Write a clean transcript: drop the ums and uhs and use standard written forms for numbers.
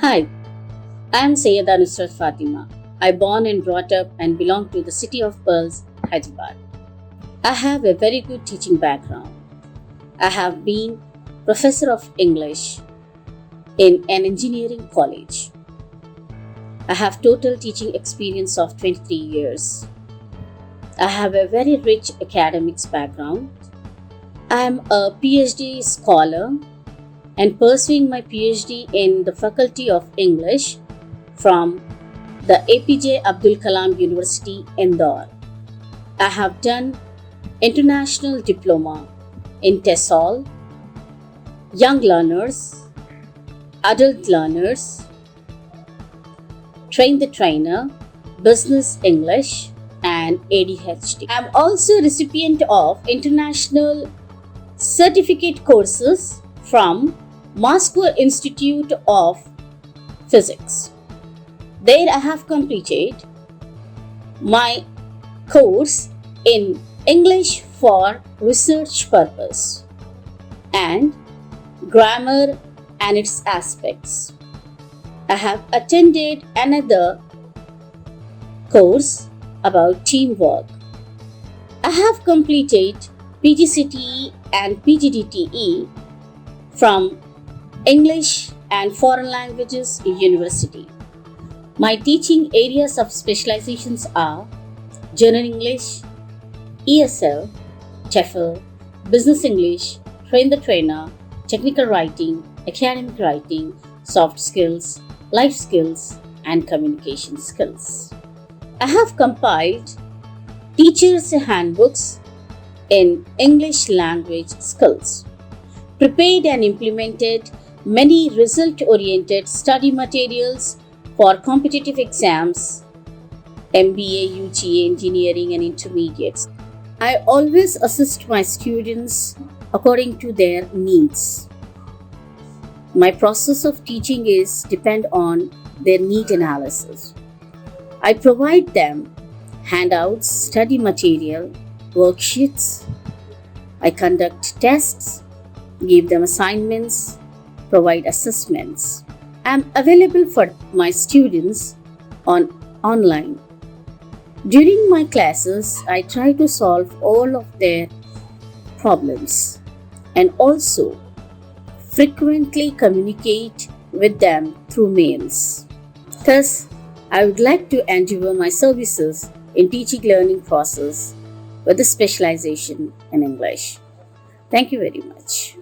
Hi, I am Syeda Nusrat Fatima. I born and brought up and belong to the city of Pearls, Hyderabad. I have a very good teaching background. I have been professor of English in an engineering college. I have total teaching experience of 23 years. I have a very rich academics background. I am a Ph.D. scholar and pursuing my Ph.D. in the Faculty of English from the APJ Abdul Kalam University, Indore. I have done International Diploma in TESOL, Young Learners, Adult Learners, Train the Trainer, Business English, and ADHT. I am also recipient of international certificate courses from Moscow Institute of Physics. There I have completed my course in English for research purpose and grammar and its aspects. I have attended another course about teamwork. I have completed PGCTE and PGDTE from English and Foreign Languages University. My teaching areas of specializations are General English, ESL, TEFL, Business English, Train the Trainer, Technical Writing, Academic Writing, Soft Skills, Life Skills, and Communication Skills. I have compiled teachers' handbooks in English language skills, prepared and implemented many result-oriented study materials for competitive exams, MBA, UGA, engineering and intermediates. I always assist my students according to their needs. My process of teaching is depend on their need analysis. I provide them handouts, study material, worksheets. I conduct tests, give them assignments, provide assessments. I am available for my students online. During my classes, I try to solve all of their problems and also frequently communicate with them through mails. Thus, I would like to endeavor my services in teaching learning process with a specialization in English. Thank you very much.